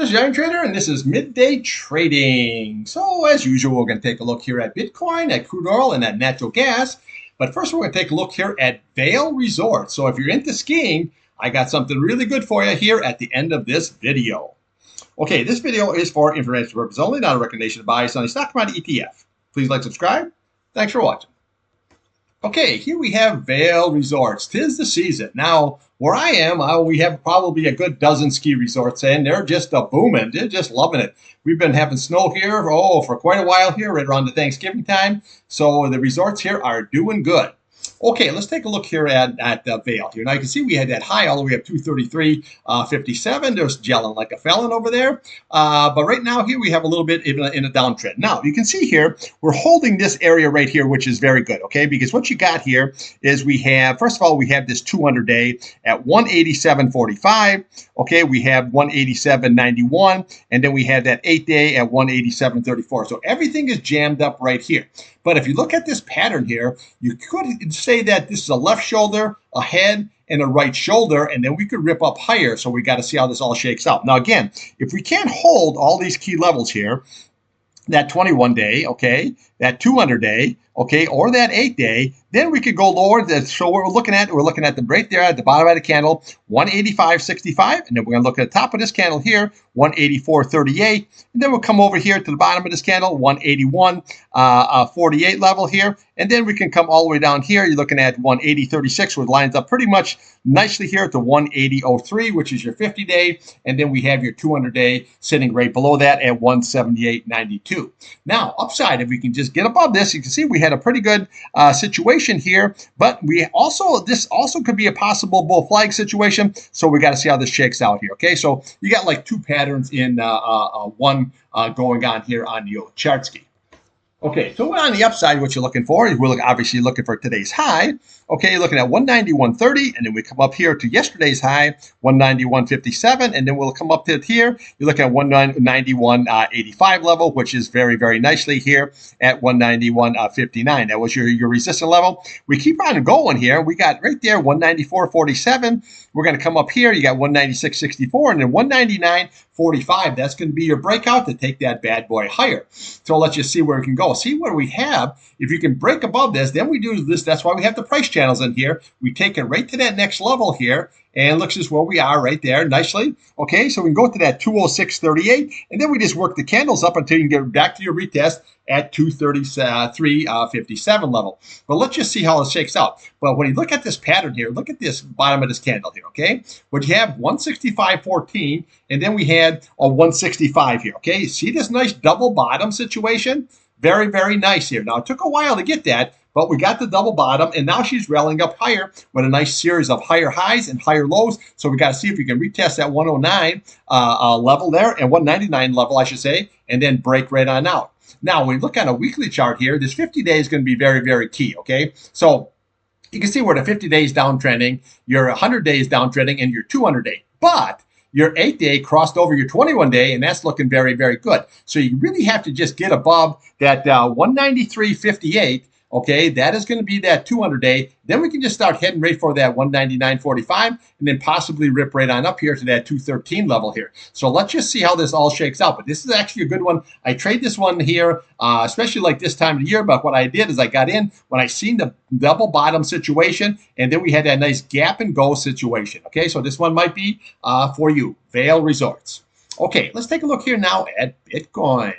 this is Irontrader, and this is Midday Trading. So, as usual, we're going to take a look here at Bitcoin, at crude oil, and at natural gas. But first, we're going to take a look here at Vail Resort. So, if you're into skiing, I got something really good for you here at the end of this video. Okay, this video is for information purposes only, not a recommendation to buy on a stock commodity ETF. Please like, subscribe. Thanks for watching. Okay, here we have Vail Resorts. 'Tis the season. Now, where I am, we have probably a good dozen ski resorts, and they're just booming. They're just loving it. We've been having snow here for quite a while here, right around the Thanksgiving time. So the resorts here are doing good. Okay, let's take a look here at Vail here. Now you can see we had that high all the way up 233.57. There's gelling like a felon over there. But right now here we have a little bit in a downtrend. Now you can see here we're holding this area right here, which is very good. Okay, because what you got here is we have, first of all, we have this 200-day at 187.45. Okay, we have 187.91, and then we have that 8-day at 187.34. So everything is jammed up right here. But if you look at this pattern here, you could say that this is a left shoulder, a head, and a right shoulder, and then we could rip up higher. So we got to see how this all shakes out. Now, again, if we can't hold all these key levels here, that 21-day, okay, that 200-day, okay, or that 8-day, then we could go lower. So what we're looking at the right there at the bottom of the candle, 185.65, and then we're going to look at the top of this candle here, 184.38, and then we'll come over here to the bottom of this candle, 181.48 level here, and then we can come all the way down here. You're looking at 180.36, which lines up pretty much nicely here to 180.03, which is your 50-day, and then we have your 200-day sitting right below that at 178.92. Now, upside, if we can just get above this, you can see we had a pretty good situation here, but this also could be a possible bull flag situation, so we got to see how this shakes out here. Okay, so you got like two patterns in one going on here on the old chart ski. Okay, so on the upside, what you're looking for is we're obviously looking for today's high. Okay, you're looking at 191.30, and then we come up here to yesterday's high, 191.57, and then we'll come up to here. You're looking at 191.85 level, which is very, very nicely here at 191.59. That was your resistance level. We keep on going here. We got right there 194.47. We're going to come up here. You got 196.64, and then 199.45. That's going to be your breakout to take that bad boy higher. So let's just see where we can go. See what we have. If you can break above this, then we do this. That's why we have the price channels in here. We take it right to that next level here, and looks just where we are right there nicely. Okay, so we can go to that 206.38, and then we just work the candles up until you can get back to your retest at 233.57 level. But let's just see how it shakes out. But when you look at this pattern here, look at this bottom of this candle here, okay? What you have 165.14, and then we had a 165 here, okay? See this nice double bottom situation? Very, very nice here. Now, it took a while to get that, but we got the double bottom, and now she's rallying up higher with a nice series of higher highs and higher lows. So we got to see if we can retest that 109 level there, and 199 level, I should say, and then break right on out. Now, when we look at a weekly chart here, this 50-day is going to be very, very key, okay? So you can see where the 50-day is downtrending, your 100-day is downtrending, and your 200-day. But your 8-day crossed over your 21-day, and that's looking very, very good. So you really have to just get above that 193.58. Okay, that is going to be that 200-day. Then we can just start heading right for that 199.45, and then possibly rip right on up here to that 213 level here. So let's just see how this all shakes out. But this is actually a good one. I trade this one here, especially like this time of the year. But what I did is I got in when I seen the double bottom situation, and then we had that nice gap and go situation. Okay, so this one might be for you, Vail Resorts. Okay, let's take a look here now at Bitcoin.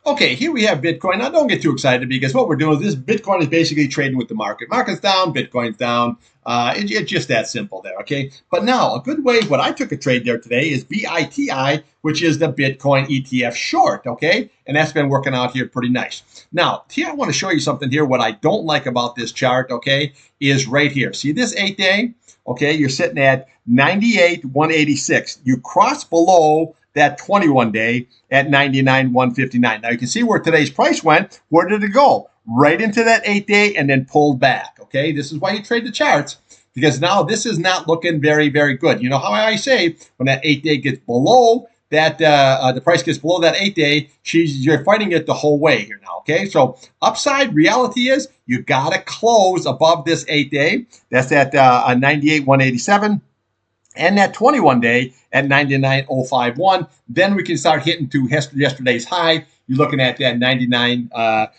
Okay, here we have Bitcoin. Now, don't get too excited because what we're doing is this Bitcoin is basically trading with the market. Market's down, Bitcoin's down. It's just that simple there, okay? But now, a good way, what I took a trade there today is VITI, which is the Bitcoin ETF short, okay? And that's been working out here pretty nice. Now, here I want to show you something here. What I don't like about this chart, okay, is right here. See this 8-day? Okay, you're sitting at 98.186. You cross below that 21-day at 99.159. Now you can see where today's price went. Where did it go? Right into that 8-day and then pulled back. Okay, this is why you trade the charts, because now this is not looking very, very good. You know how I say when that 8-day gets below that, the price gets below that 8-day, you're fighting it the whole way here now. Okay, so upside reality is you got to close above this 8-day. That's at 98.187. and that 21 day at 99.051. Then we can start hitting to yesterday's high. You're looking at that 99, what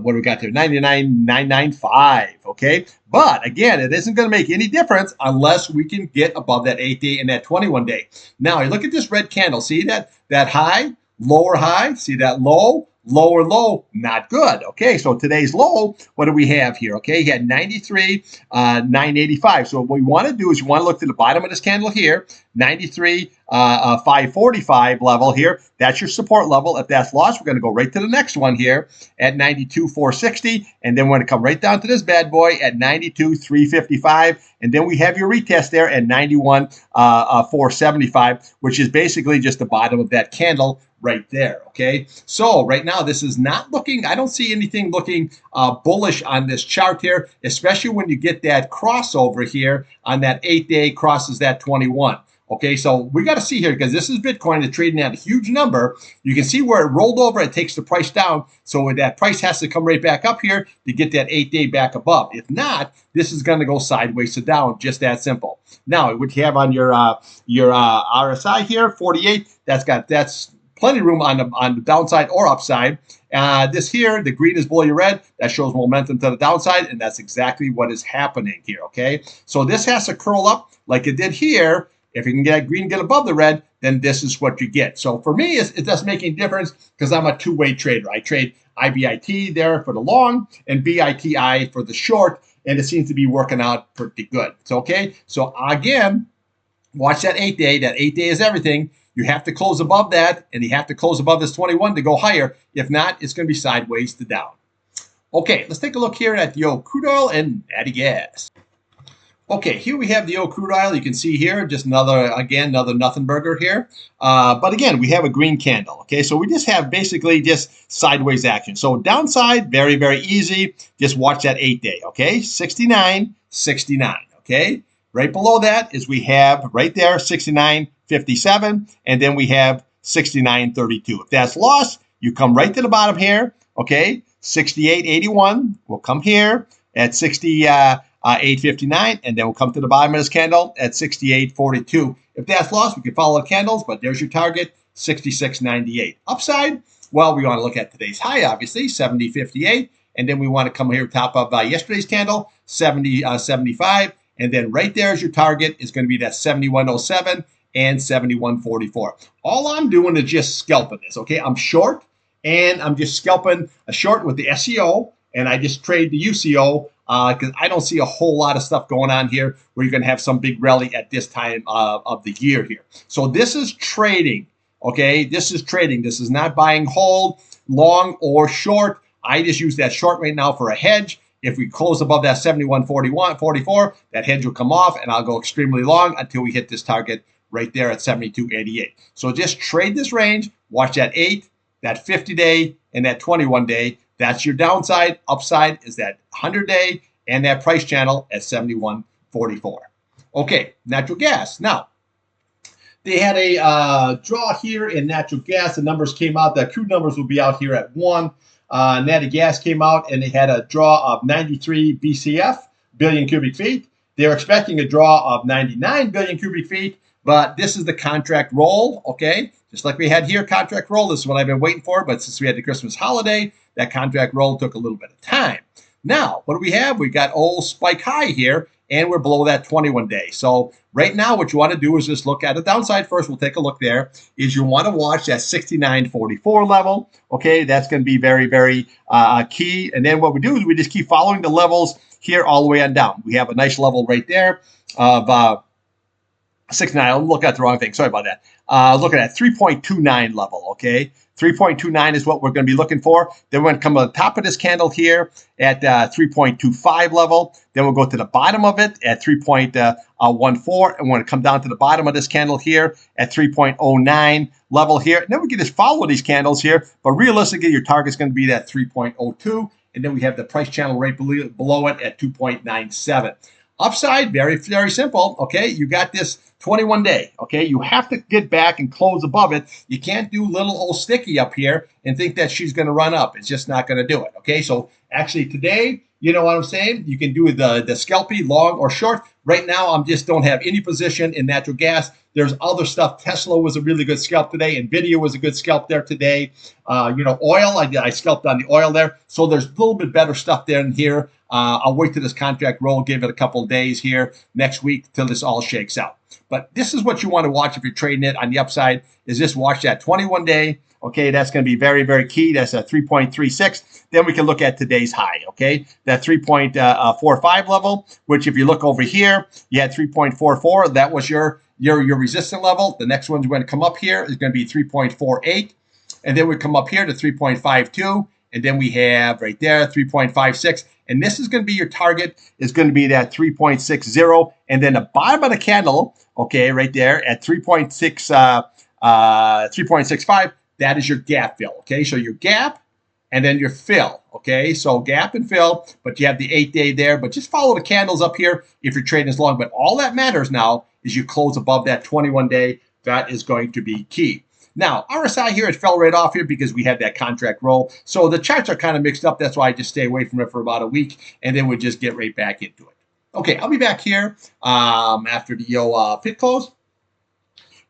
do we got there? 99.995, okay? But again, it isn't going to make any difference unless we can get above that 8 day and that 21 day. Now, you look at this red candle. See that high, lower high? See that low? Lower low, not good. Okay, so today's low, what do we have here? Okay, he had 93, 985. So what we want to do is you want to look to the bottom of this candle here, 93, 545 level here. That's your support level. If that's lost, we're going to go right to the next one here at 92, 460. And then we're going to come right down to this bad boy at 92, 355. And then we have your retest there at 91, 475, which is basically just the bottom of that candle right there. Okay, so right now this is not looking, I don't see anything looking bullish on this chart here, especially when you get that crossover here on that 8 day crosses that 21. Okay, so we got to see here, because this is Bitcoin, it's trading at a huge number. You can see where it rolled over, it takes the price down. So that price has to come right back up here to get that 8 day back above. If not, this is going to go sideways to down, just that simple. Now, what you have on your RSI here, 48, that's plenty of room on the downside or upside. This here, the green is below your red. That shows momentum to the downside, and that's exactly what is happening here, okay? So this has to curl up like it did here. If you can get green, get above the red, then this is what you get. So for me, it doesn't make any difference because I'm a two-way trader. I trade IBIT there for the long and BITI for the short, and it seems to be working out pretty good. So, okay, so again, watch that 8 day. That 8 day is everything. You have to close above that, and you have to close above this 21 to go higher. If not, it's going to be sideways to down. Okay, let's take a look here at the old crude oil and natty gas. Okay, here we have the old crude oil. You can see here, just another nothing burger here. But again, we have a green candle. Okay, so we just have basically just sideways action. So downside, very, very easy. Just watch that 8 day. Okay, 69, 69. Okay, right below that is we have right there 69.57, and then we have 69.32. If that's lost, you come right to the bottom here. Okay, 68.81. We'll come here at 60. 859, and then we'll come to the bottom of this candle at 68.42. If that's lost, we can follow the candles, but there's your target, 66.98. Upside, well, we want to look at today's high, obviously, 70.58, and then we want to come here top of yesterday's candle, 70.75, and then right there is your target is going to be that 71.07 and 71.44. All I'm doing is just scalping this, okay? I'm short, and I'm just scalping a short with the SEO, and I just trade the UCO, because I don't see a whole lot of stuff going on here where you're going to have some big rally at this time of the year here. So this is trading, okay? This is trading. This is not buying hold, long or short. I just use that short right now for a hedge. If we close above that 71.44, that hedge will come off, and I'll go extremely long until we hit this target right there at 72.88. So just trade this range. Watch that 8, that 50-day, and that 21-day. That's your downside. Upside is that 100-day and that price channel at 71.44. Okay, natural gas. Now, they had a draw here in natural gas. The numbers came out. The crude numbers will be out here at 1. Natty gas came out, and they had a draw of 93 BCF, billion cubic feet. They're expecting a draw of 99 billion cubic feet, but this is the contract roll, okay? Just like we had here, contract roll. This is what I've been waiting for, but since we had the Christmas holiday, that contract roll took a little bit of time. Now, what do we have? We got old spike high here, and we're below that 21-day. So right now, what you want to do is just look at the downside first. We'll take a look there. Is you want to watch that 69.44 level. Okay, that's going to be very, very key. And then what we do is we just keep following the levels here all the way on down. We have a nice level right there of 69. I'll look at the wrong thing. Sorry about that. Looking at 3.29 level, okay? 3.29 is what we're going to be looking for. Then we're going to come to the top of this candle here at 3.25 level. Then we'll go to the bottom of it at 3.14, and we're going to come down to the bottom of this candle here at 3.09 level here. And then we can just follow these candles here, but realistically, your target's going to be that 3.02, and then we have the price channel right below it at 2.97. Upside, very, very simple. Okay, you got this 21-day. Okay, you have to get back and close above it. You can't do little old sticky up here and think that she's going to run up. It's just not going to do it. Okay, so actually today You know what I'm saying? You can do the scalpy, long or short. Right now, I'm just don't have any position in natural gas. There's other stuff. Tesla was a really good scalp today. Nvidia was a good scalp there today. Oil, I scalped on the oil there. So there's a little bit better stuff there and here. I'll wait till this contract roll, give it a couple of days here next week till this all shakes out. But this is what you want to watch if you're trading it on the upside, is just watch that 21 day. Okay, that's going to be very, very key. That's a 3.36. Then we can look at today's high, okay? That 3.45 level, which if you look over here, you had 3.44. That was your resistance level. The next one's going to come up here is going to be 3.48. And then we come up here to 3.52. And then we have right there 3.56. And this is going to be your target, is going to be that 3.60. And then the bottom of the candle, okay, right there at 3.65, that is your gap fill, okay? So your gap and then your fill, okay? So gap and fill, but you have the 8 day there, but just follow the candles up here if you're trading as long. But all that matters now is you close above that 21 day. That is going to be key. Now, RSI here, it fell right off here because we had that contract roll. So the charts are kind of mixed up. That's why I just stay away from it for about a week, and then we just get right back into it. Okay, I'll be back here after the pit close.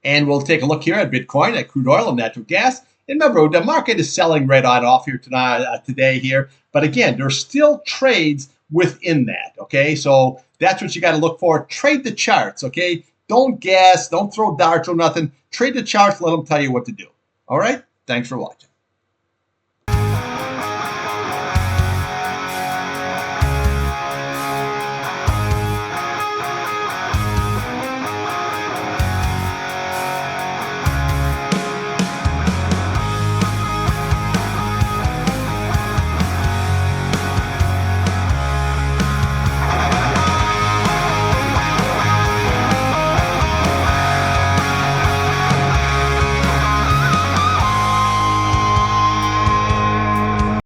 And we'll take a look here at Bitcoin, at crude oil and natural gas. And remember, the market is selling right on off here today here. But again, there's still trades within that, okay? So that's what you got to look for. Trade the charts, okay? Don't guess. Don't throw darts or nothing. Trade the charts. Let them tell you what to do. All right? Thanks for watching.